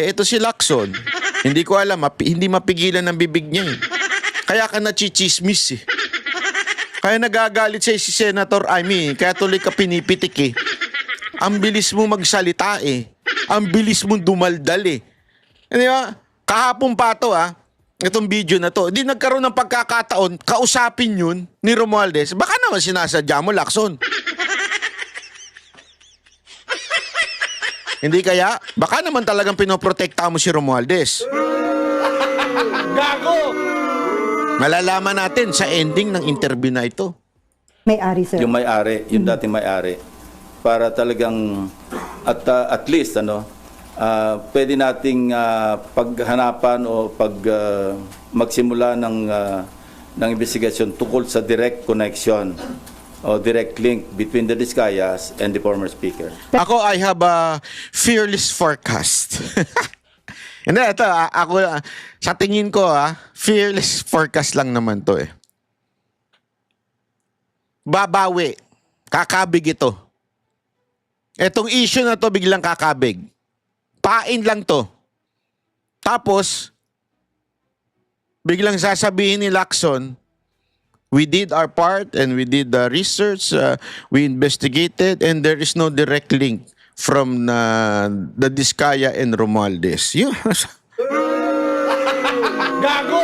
Eh, ito si Lacson. Hindi ko alam, hindi mapigilan ng bibig niya eh. Kaya ka nachichismis eh. Kaya nagagalit siya si Senator Amy. Kaya tuloy ka pinipitik eh. Ang bilis mo magsalita eh. Ang bilis mo dumaldal eh. Di ba? Kahapon pa to itong video na to. Hindi nagkaroon ng pagkakataon, kausapin yun ni Romualdez. Baka naman sinasadya mo, Lacson. Hindi kaya? Baka naman talagang pinoprotekta mo si Romualdez. Gago! Malalaman natin sa ending ng interview na ito. May-ari, sir. Yung may-ari, yung dating may-ari. Para talagang, at least, pwede nating paghanapan o magsimula ng investigasyon tungkol sa direct connection o direct link between the Discayas and the former speaker. Ako, I have a fearless forecast. Hindi, ito, ako, sa tingin ko, fearless forecast lang naman to eh. Babawi. Kakabig ito. Etong issue na to, biglang kakabig. Pain lang to. Tapos, biglang sasabihin ni Lacson, we did our part and we did the research, we investigated, and there is no direct link from the Discaya and Romualdez. Yun. Gago!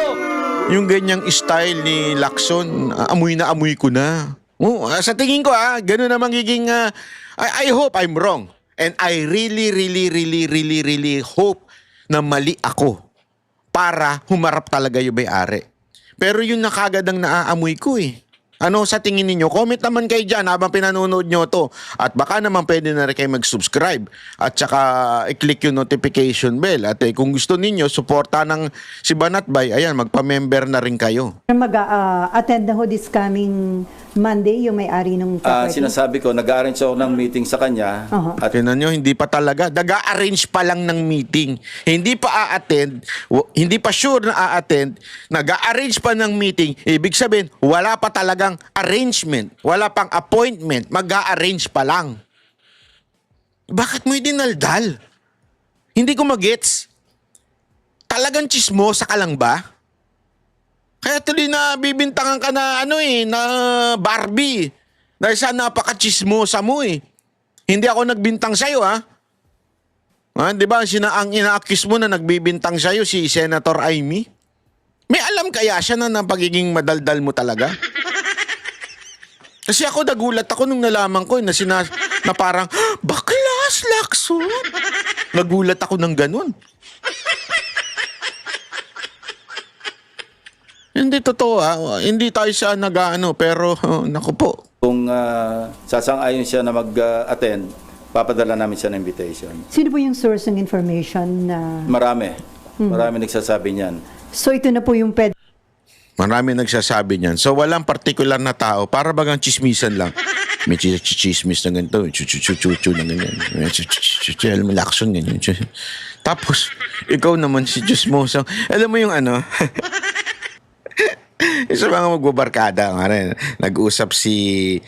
Yung ganyang style ni Lacson, amoy na amoy ko na. Sa tingin ko, ganun na magiging, I hope I'm wrong. And I really hope na mali ako para humarap talaga yung may-ari. Pero yun na kagad ang naaamoy ko eh. Ano sa tingin ninyo? Comment naman kayo dyan habang pinanonood nyo to. At baka naman pwede na rin kayo mag-subscribe. At saka i-click yung notification bell. At kung gusto ninyo, suporta ng si Banatbay, ayan, magpa-member na rin kayo. Mag-attend na ho this coming Monday, yung may-ari ng property. Sinasabi ko, nag-arrange ako ng meeting sa kanya. At tinan nyo, hindi pa talaga. Nag-a-arrange pa lang ng meeting. Hindi pa a-attend. Hindi pa sure na a-attend. Nag-a-arrange pa ng meeting. Ibig sabihin, wala pa talagang arrangement. Wala pang appointment. Mag-a-arrange pa lang. Bakit mo dinaldal? Hindi ko magets. Talagang chismosa ka lang ba? Kaya tuloy na bibintangan ka na na Barbie. Dahil sa napaka-chismosa mo eh. Hindi ako nagbintang sa'yo di ba ang ina-accuse mo na nagbibintang sa'yo si Senator Amy? May alam kaya siya na pagiging madaldal mo talaga? Kasi ako nagulat ako nung nalaman ko na parang, baklas, Lacson. Nagulat ako ng ganun. Hindi totoo hindi tayo siya pero naku po. Kung sasang-ayon siya na mag-attend, papadala namin siya ng invitation. Sino po yung source ng information na... Marami nagsasabi niyan. So ito na po yung Marami nagsasabi niyan. So walang particular na tao, para bagang chismisan lang. May chismis na ganito, chuchu na ganyan. Alam mo, Lacson, ganyan. Tapos, ikaw naman si chismosa. Alam mo yung isa mga magbabarkada, nag-usap si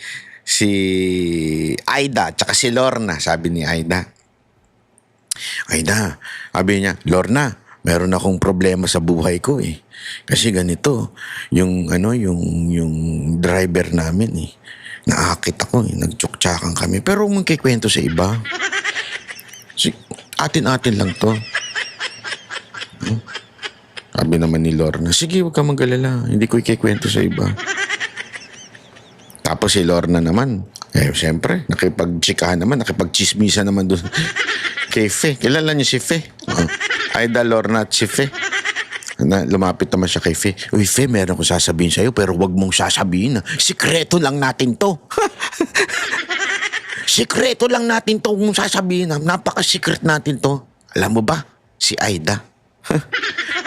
Aida tsaka si Lorna, sabi ni Aida. Sabi niya, Lorna, meron akong problema sa buhay ko eh. Kasi ganito, yung driver namin eh. Naakit ako eh, nagtsuktsakan kami. Pero huwag mong kikwento sa iba. Atin-atin lang to. Sabi naman ni Lorna, sige, huwag ka mag-alala. Hindi ko ikikwento sa iba. Tapos si Lorna naman, siyempre, nakipag-chikahan naman, nakipag-chismisan naman doon. Kay Fe. Kilala niyo si Fe? Aida, Lorna at si Fe. Lumapit naman siya kay Fe. Uy, Fe, meron ko sasabihin sa'yo, pero huwag mong sasabihin. Sikreto lang natin to. Sikreto lang natin to kung sasabihin. Napaka-secret natin to. Alam mo ba, si Aida,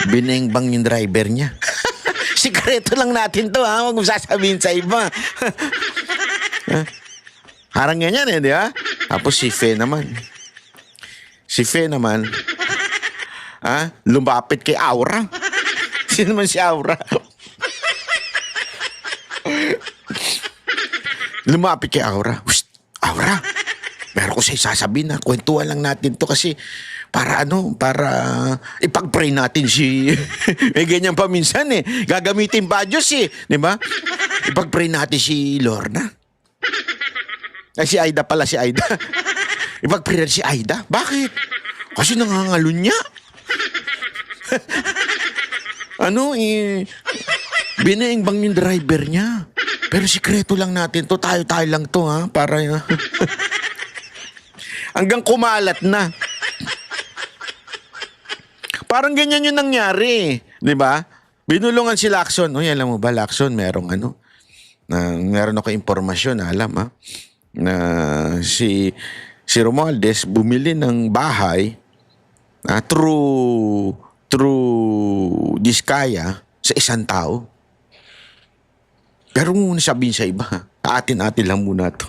binengbang yung driver niya. Sikreto lang natin to, huwag mong sasabihin sa iba. Harang ganyan di ba? Tapos si Fe naman, lumapit kay Aura. Sino naman si Aura? Lumapit kay Aura. Aura, meron ko sa'yo sasabihin kwentuhan lang natin to kasi para ipag-pray natin si may ganyan pa minsan eh. Gagamitin pa Diyos eh, di ba? Ipag-pray natin si Lorna. Ay, si Aida pala, si Aida. Ipag-pray natin si Aida. Bakit? Kasi nangangalunya. Binaimbang yung driver niya. Pero sikreto lang natin to, tayo lang to ha, para hanggang kumalat na. Parang ganyan yung nangyari, di ba? Binulungan si Lacson. Uy, alam mo ba, Lacson, meron ako impormasyon, alam ha, na si Romualdez bumili ng bahay through Diskaya sa isang tao. Pero muna sabihin sa iba, atin-atin lang muna to.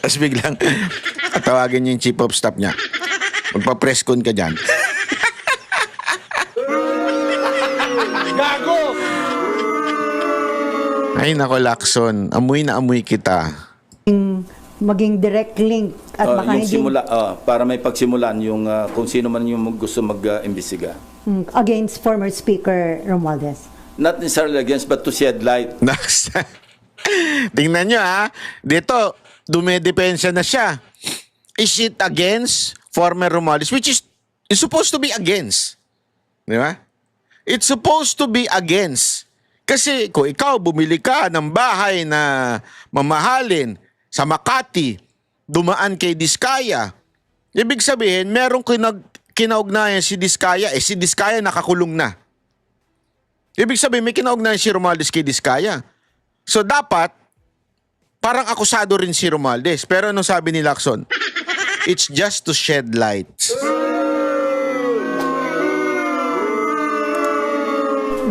Tapos biglang tawagin niya yung chief of staff niya. Magpa-press con ka dyan. Gago! Ay nako, Lacson, amoy na amoy kita. Maging direct link at baka yung hindi simula, para may pagsimulan yung kung sino man yung gusto mag-imbestiga. against former Speaker Romualdez. Not necessarily against, but to shed light. Tingnan nyo ha. Dito, dumedepensya na siya. Is it against former Romualdez? Which is it's supposed to be against. Di ba? It's supposed to be against. Kasi kung ikaw bumili ka ng bahay na mamahalin sa Makati, dumaan kay Diskaya, ibig sabihin, merong kinaugnayan si Diskaya, si Diskaya nakakulong na. Ibig sabihin, may kinaugnayan si Romualdez kay Diskaya. So dapat, parang akusado rin si Romualdez. Pero anong sabi ni Lacson? It's just to shed light.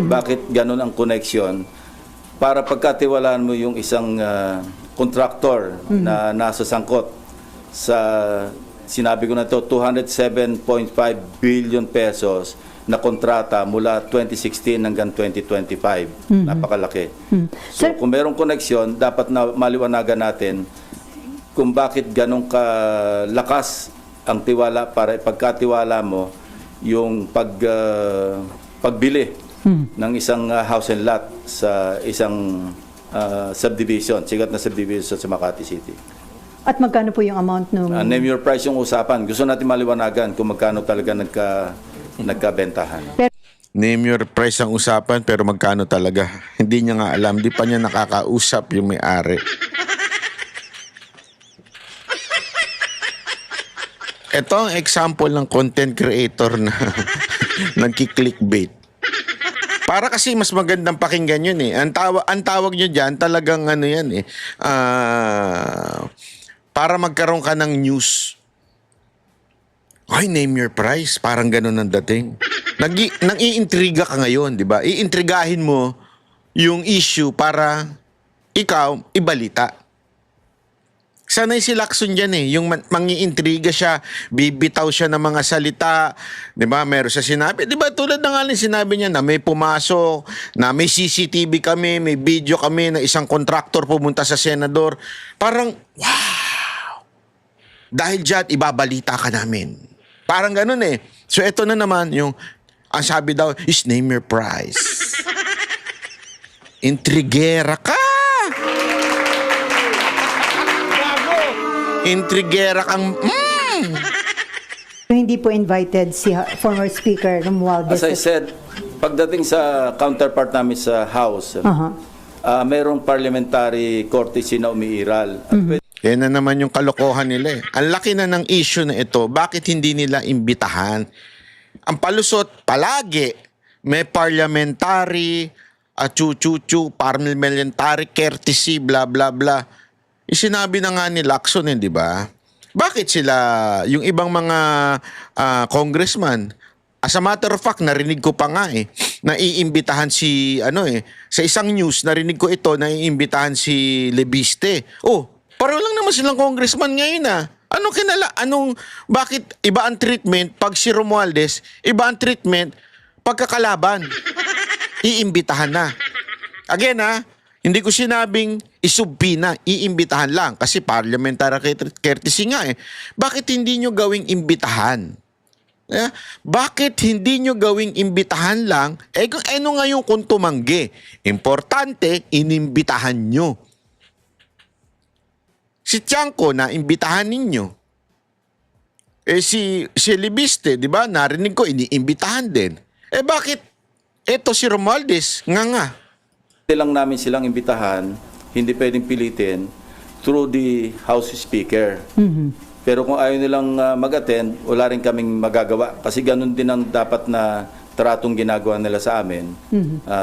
Bakit ganun ang connection? Para pagkatiwalaan mo yung isang kontraktor na nasa sangkot sa, sinabi ko na to, 207.5 billion pesos na kontrata mula 2016 hanggang 2025. Napakalaki. So Sir- kung merong koneksyon, dapat na maliwanagan natin kung bakit ganun kalakas ang tiwala para ipagkatiwala mo yung pagbili ng isang house and lot sa isang subdivision, sigat na subdivision sa Makati City. At magkano po yung amount nung... Name your price yung usapan. Gusto natin maliwanagan kung magkano talaga nagkabentahan. Name your price ang usapan pero magkano talaga. Hindi niya nga alam. Di pa niya nakakausap yung may-ari. Ito ang example ng content creator na nagki-clickbait. Para kasi mas magandang pakinggan yun eh. Ang tawag nyo dyan talagang ano yan eh. Para magkaroon ka ng news. Ay, name your price. Parang ganun ang dating. Nang-iintriga ka ngayon, di ba? Iintrigahin mo yung issue para ikaw ibalita. Sanay si Lacson dyan eh. Yung mangiintriga siya, bibitaw siya ng mga salita. Di ba? Meron siya sinabi. Di ba? Tulad na nga sinabi niya na may pumasok, na may CCTV kami, may video kami na isang kontraktor pumunta sa senador. Parang, wow! Dahil dyan, ibabalita ka namin. Parang ganun eh. So ito na naman yung, ang sabi daw, is name your price. Intrigera ka! Intrigera kang... Hindi po invited si former Speaker Romualdez. As I said, pagdating sa counterpart namin sa House, mayroong parliamentary courtesy na umiiral. At Yan na naman yung kalokohan nila eh. Ang laki na ng issue na ito, bakit hindi nila imbitahan? Ang palusot, palagi, may parliamentary, parliamentary courtesy, bla bla bla. Sinabi na nga ni Lacson eh, di ba? Bakit sila, yung ibang mga congressman, as a matter of fact, narinig ko pa nga eh, naiimbitahan si, sa isang news, narinig ko ito, naiimbitahan si Lebiste. Oh, pareho lang naman silang congressman ngayon ah. Bakit iba ang treatment pag si Romualdez, iba ang treatment pagkakalaban? Iimbitahan na. Again hindi ko sinabing isubpina, iimbitahan lang kasi parliamentary courtesy nga eh. Bakit hindi nyo gawing imbitahan? Bakit hindi nyo gawing imbitahan lang? Kung ano nga yung kung tumanggi? Importante, inimbitahan nyo. Si Tiangco na imbitahan ninyo. Si Libiste, di ba? Narinig ko, iniimbitahan din. Bakit? Eto si Romualdez, nga. Lang namin silang imbitahan, hindi pwedeng pilitin through the House Speaker. Pero kung ayaw nilang mag-attend, wala rin kaming magagawa. Kasi ganun din ang dapat na tratong ginagawa nila sa amin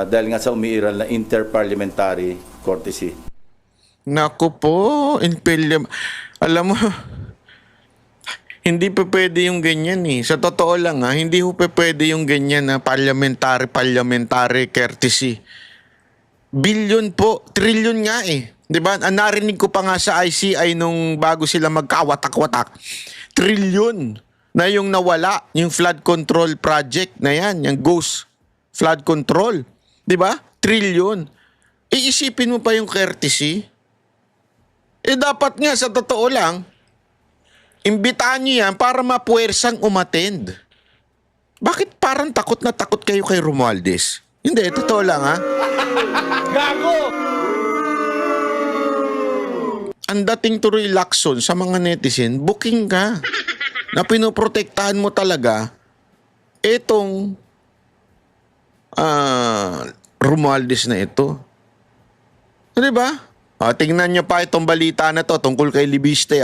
dahil nga sa umiiral na interparliamentary courtesy. Naku po, alam mo, hindi pa pwede yung ganyan eh. Sa totoo lang hindi pa pwede yung ganyan na parliamentary courtesy. Bilyon po, trilyon nga eh. 'Di ba? Narinig ko pa nga sa ICI nung bago sila magkawatak-watak. Trilyon na yung nawala, yung flood control project na yan, yung ghost flood control. 'Di ba? Trilyon. Iisipin mo pa yung courtesy? Dapat nga sa totoo lang, imbitahan niyo yan para mapuwersang umattend. Bakit parang takot na takot kayo kay Romualdez? Hindi, totoo lang Gago! Ang dating tuloy Lacson sa mga netizen, booking ka. Na pinoprotektahan mo talaga itong Romualdez na ito. Di ba? Tingnan niyo pa itong balita na to tungkol kay Libiste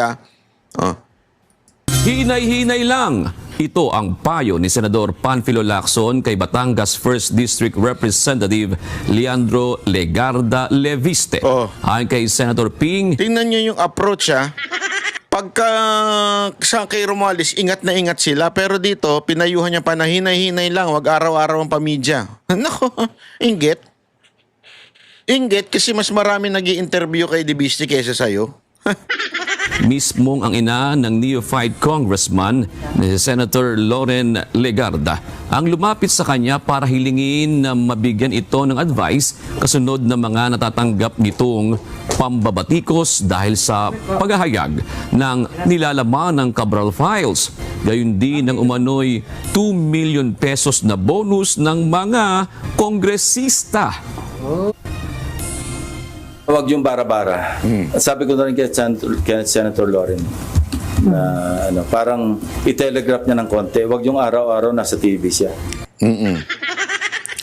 Hinay-hinay lang. Ito ang payo ni Senador Panfilo Lacson kay Batangas 1st District Representative Leandro Legarda Leviste. Ayon kay Senator Ping, tingnan niyo yung approach Pagka sa kay Romualdez, ingat na ingat sila. Pero dito, pinayuhan niya pa na hinay-hinay lang. Wag araw-araw ang pamidya. Nako, inggit. Inggit kasi mas marami nag-i-interview kay Libiste kaysa sa'yo. mismong ang ina ng neophyte congressman na si Senator Loren Legarda ang lumapit sa kanya para hilingin na mabigyan ito ng advice kasunod ng mga natatanggap nitong pambabatikos dahil sa paghahayag ng nilalaman ng Cabral Files. Gayun din ang umano'y 2 million pesos na bonus ng mga kongresista. Huwag yung bara-bara. Sabi ko na rin kay Senator Loren na parang i-telegraph niya ng konti. Huwag yung araw-araw nasa TV siya.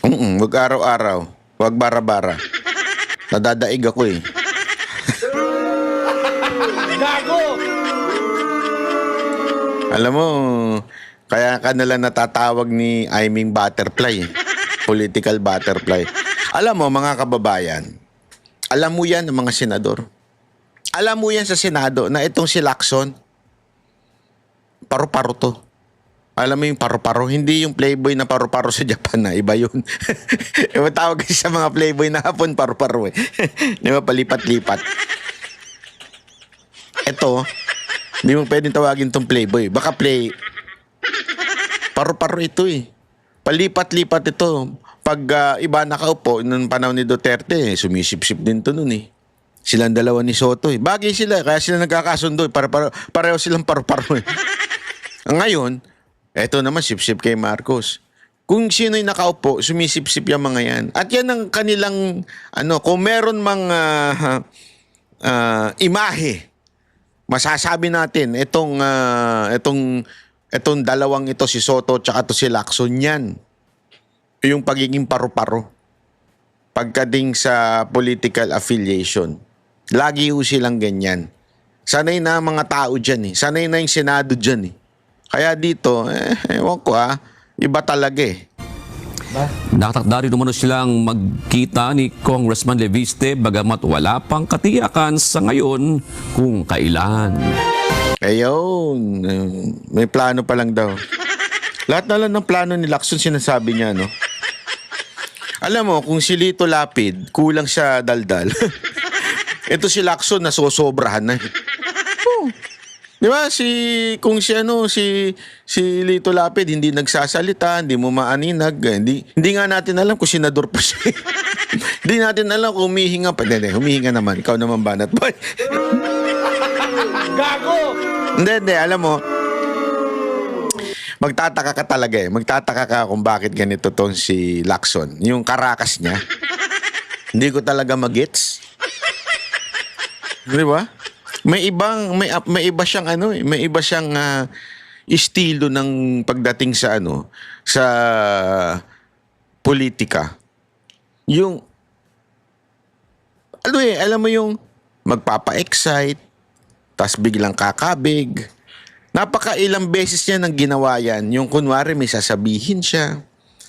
Huwag araw-araw. Huwag bara-bara. Nadadaig ako Gago! Alam mo, kaya ka nalang natatawag ni Aiming Butterfly. Political butterfly. Alam mo, mga kababayan, alam mo yan ng mga senador. Alam mo yan sa Senado na itong si Lacson, paru-paro to. Alam mo yung paru-paro, hindi yung playboy na paru-paro sa Japan na, iba yun. Iba tawag kasi sa mga playboy na hapon, paru-paro Di ba, palipat-lipat. Ito, hindi mo pwedeng tawagin tong playboy. Baka paru-paro ito Palipat-lipat ito. Pag iba nakaupo, nung panahon ni Duterte, sumisip-sip din to nun Silang dalawa ni Soto Bagay sila, kaya sila nagkakasundo pareho silang paru-paro Ngayon, eto naman sip-sip kay Marcos. Kung sino'y nakaupo, sumisip-sip yung mga yan. At yan ang kanilang, kung meron mang imahe, masasabi natin, itong dalawang ito, si Soto at si Lacson, yan. Yung pagiging paru-paro. Pagkading sa political affiliation. Lagi silang ganyan. Sanay na mga tao dyan Sanay na yung Senado dyan Kaya dito, ewan ko iba talaga Nakatakda rin umano silang magkita ni Congressman Leviste bagamat wala pang katiyakan sa ngayon kung kailan. Ayun, may plano pa lang daw. Lahat na lang ng plano ni Lacson sinasabi niya, Alam mo, kung si Lito Lapid, kulang sa daldal. Ito si Lacson, nasosobrahan na. Di ba kung si Lito Lapid hindi nagsasalita, hindi mo maaninag, hindi nga natin alam kung senador pa siya. Hindi natin alam kung humihinga pa. Hindi, humihinga naman. Ikaw naman banat boy. Gago! Hindi, alam mo, magtataka ka talaga eh. Magtataka ka kung bakit ganito tong si Lacson. Yung karakas niya. Hindi ko talaga magets. Di ba? May iba siyang may iba siyang estilo ng pagdating sa sa politika. Yung alam mo yung magpapa-excite, tas biglang kakabig. Napakailang beses niya nang ginawa yan. Yung kunwari may sasabihin siya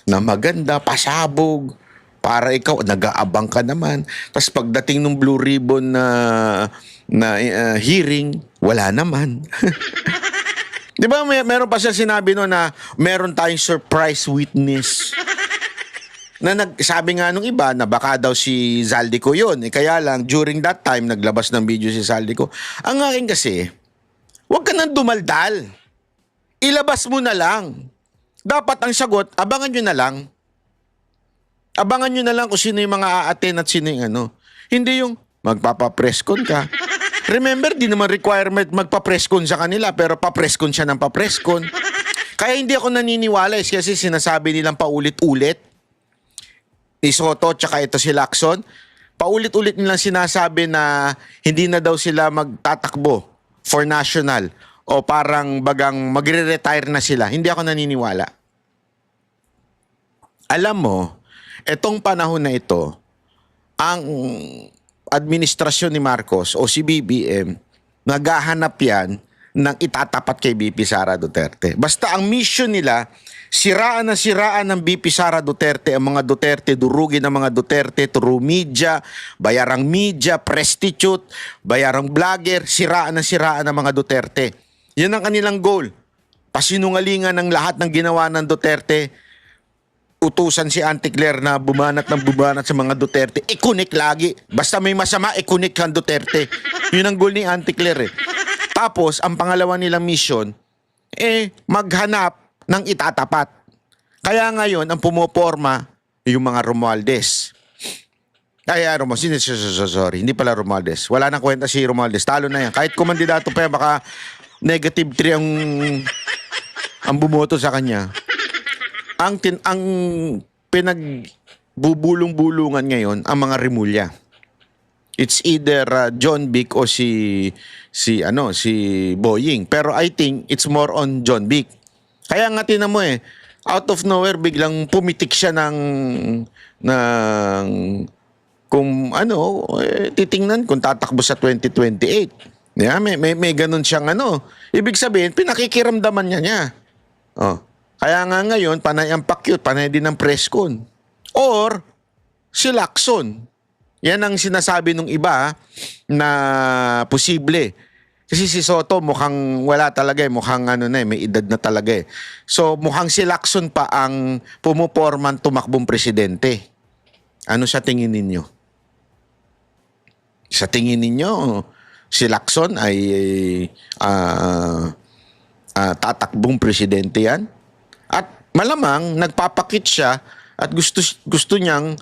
na maganda, pasabog, para ikaw, nag-aabang ka naman. Tapos pagdating ng Blue Ribbon na hearing, wala naman. Di ba meron pa siya sinabi na meron tayong surprise witness. Na sabi nga nung iba na baka daw si Zaldico yun. Kaya lang, during that time, naglabas ng video si Zaldico. Ang akin kasi, huwag ka nang dumaldal. Ilabas mo na lang. Dapat ang sagot, abangan nyo na lang. Abangan nyo na lang kung sino yung mga aaten at sino yung Hindi yung magpapapreskon ka. Remember, di naman requirement magpapreskon sa kanila, pero papreskon siya ng papreskon. Kaya hindi ako naniniwala kasi sinasabi nilang paulit-ulit. Soto tsaka ito si Lacson, paulit-ulit nilang sinasabi na hindi na daw sila magtatakbo for national o parang bagang magre-retire na sila. Hindi ako naniniwala. Alam mo, etong panahon na ito, ang administrasyon ni Marcos o si BBM, naghahanap yan ng itatapat kay BP Sara Duterte. Basta ang mission nila, siraan ng BP Sara Duterte, ang mga Duterte, durugin ang mga Duterte through media, bayarang media, prostitute, bayarang vlogger, siraan ng mga Duterte. Yan ang kanilang goal. Pasinungalingan ng lahat ng ginawa ng Duterte. Utusan si Auntie Claire na bumanat sa mga Duterte. Ikunik lagi. Basta may masama, ikunik ang Duterte. Yun ang goal ni Auntie Claire eh. Tapos, ang pangalawa nilang mission, maghanap ng itatapat. Kaya ngayon, ang pumoporma, yung mga Romualdez. Sorry, hindi pala Romualdez. Wala nang kwenta si Romualdez. Talo na yan. Kahit kumandidato pa yan, baka -3 ang bumoto sa kanya. Ang pinagbubulong-bulungan ngayon, ang mga Rimulya. It's either John Vic o si Boying. Pero I think it's more on John Vic. Kaya nga tinan mo out of nowhere biglang pumitik siya ng kung titingnan kung tatakbo sa 2028. Yeah, may ganun siyang Ibig sabihin, pinakikiramdaman niya. Oh. Kaya nga ngayon, panay ang pakyut, panay din ang preskon. Or, si Lacson. Yan ang sinasabi nung iba na posible. Kasi si Soto mukhang wala talaga mukhang may edad na talaga So mukhang si Lacson pa ang pumuporman tumakbong presidente. Ano sa tingin ninyo? Sa tingin ninyo, si Lacson ay tatakbong presidente yan? At malamang nagpapakit siya at gusto niyang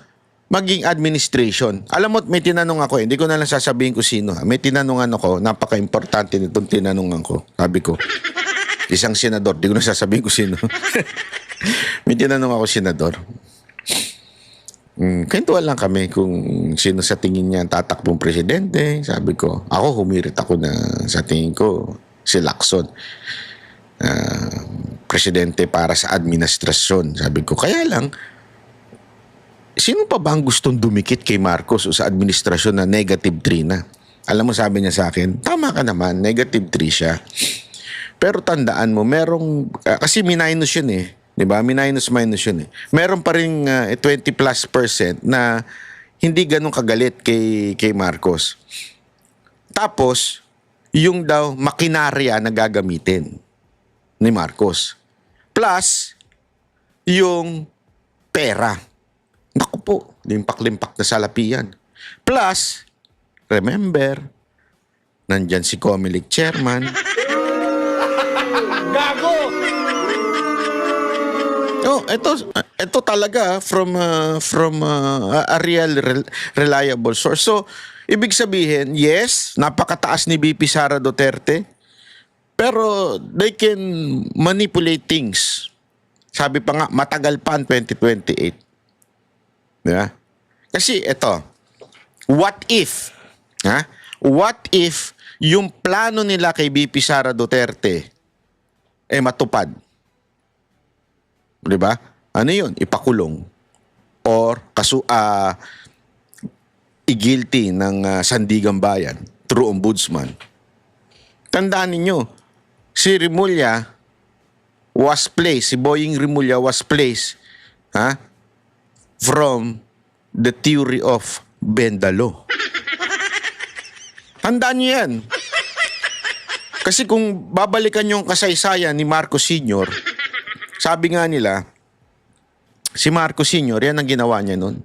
maging administration. Alam mo, may tinanong ako hindi ko na lang sasabihin ko sino. May tinanongan ako, napaka-importante nitong tinanongan ko. Sabi ko, isang senador, di ko na sasabihin ko sino. May tinanong ako, senador. Kwentuhan lang kami kung sino sa tingin niya ang tatakbong presidente. Sabi ko, ako humirit ako na sa tingin ko, si Lacson. Presidente para sa administrasyon. Sabi ko, kaya lang, sino pa ba ang gustong dumikit kay Marcos o sa administrasyon na -3 na? Alam mo, sabi niya sa akin, tama ka naman, -3 siya. Pero tandaan mo, merong, kasi minus yun di ba? Minus yun Meron pa rin 20+% na hindi ganun kagalit kay Marcos. Tapos, yung daw makinarya na gagamitin ni Marcos. Plus, yung pera. Naku po, limpak-limpak na salapian. Plus, remember, nandyan si Comelec chairman, Oh, ito talaga from a real reliable source. So, ibig sabihin, yes, napakataas ni VP Sara Duterte, pero they can manipulate things. Sabi pa nga, matagal pa ang 2028. Diba? Kasi ito, what if, what if yung plano nila kay VP Sara Duterte matupad? Diba? Ano yun? Ipakulong or i-guilty ng Sandigan Bayan through ombudsman. Tandaan ninyo, si Rimulya was placed, si Boying Rimulya was placed from the theory of Bendalo. Tandaan niyo yan. Kasi kung babalikan yung kasaysayan ni Marcos Sr., sabi nga nila, si Marcos Sr., yan ang ginawa niya nun.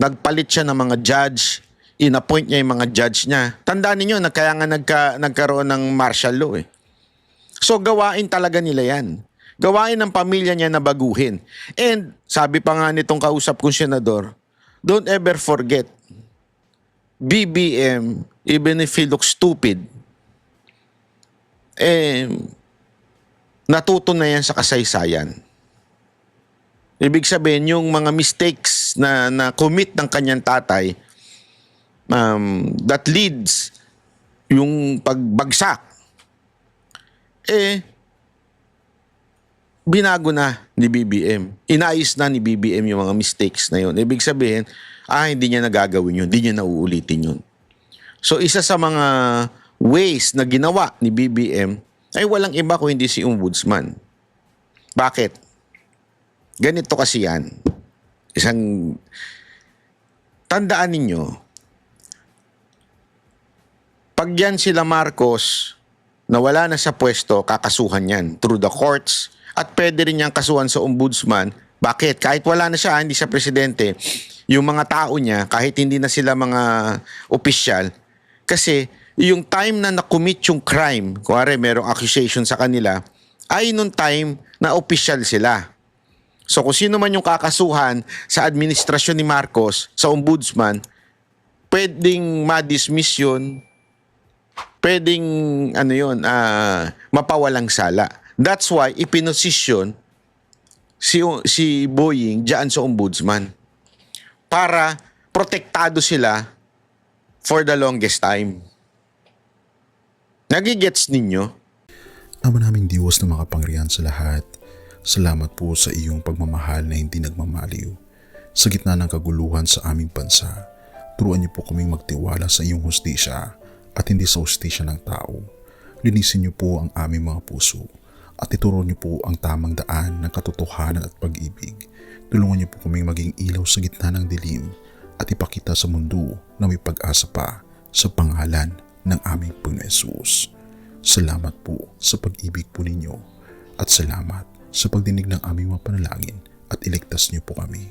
Nagpalit siya ng mga judge, inappoint niya yung mga judge niya. Tandaan niyo, kaya nga nagkaroon ng martial law eh. So gawain talaga nila yan. Gawain ng pamilya niya na baguhin. And sabi pa nga nitong kausap kong senador, don't ever forget, BBM, even if he looks stupid, natuto na yan sa kasaysayan. Ibig sabihin, yung mga mistakes na commit ng kanyang tatay, that leads yung pagbagsak, binago na ni BBM. Inayos na ni BBM yung mga mistakes na yun. Ibig sabihin, hindi niya nagagawin yun, hindi niya nauulitin yun. So, isa sa mga ways na ginawa ni BBM ay walang iba kung hindi si ombudsman. Bakit? Ganito kasi yan. Tandaan ninyo, pag yan sila Marcos, na wala na sa pwesto, kakasuhan yan through the courts at pwede rin niyang kasuhan sa ombudsman. Bakit? Kahit wala na siya, hindi siya presidente, yung mga tao niya, kahit hindi na sila mga opisyal, kasi yung time na na-commit yung crime, kuwari merong accusation sa kanila, ay nung time na opisyal sila. So kung sino man yung kakasuhan sa administrasyon ni Marcos, sa ombudsman, pwedeng ma-dismiss yun, pwedeng mapawalang sala. That's why ipinosisyon si Boying diyan sa ombudsman para protektado sila for the longest time. Nagigets ninyo? Ama naming Diyos na makapangyarihan sa lahat, salamat po sa iyong pagmamahal na hindi nagmamaliw. Sa gitna ng kaguluhan sa aming bansa, turuan niyo po kaming magtiwala sa iyong hustisya at hindi sa hustisya ng tao. Linisin niyo po ang aming mga puso at ituro niyo po ang tamang daan ng katotohanan at pag-ibig. Tulungan niyo po kaming maging ilaw sa gitna ng dilim at ipakita sa mundo na may pag-asa pa sa pangalan ng aming Panginoon Hesus. Salamat po sa pag-ibig po ninyo at salamat sa pagdinig ng aming mga panalangin at iligtas niyo po kami.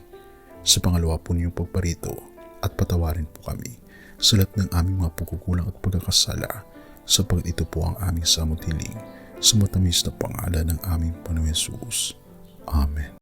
Sa pangalawa po ninyong pagparito at patawarin po kami sa lahat ng aming mga pagkukulang at pagkakasala sapagkat ito po ang aming samot hiling sa matamis na pangalan ng aming Panginoon Hesus. Amen.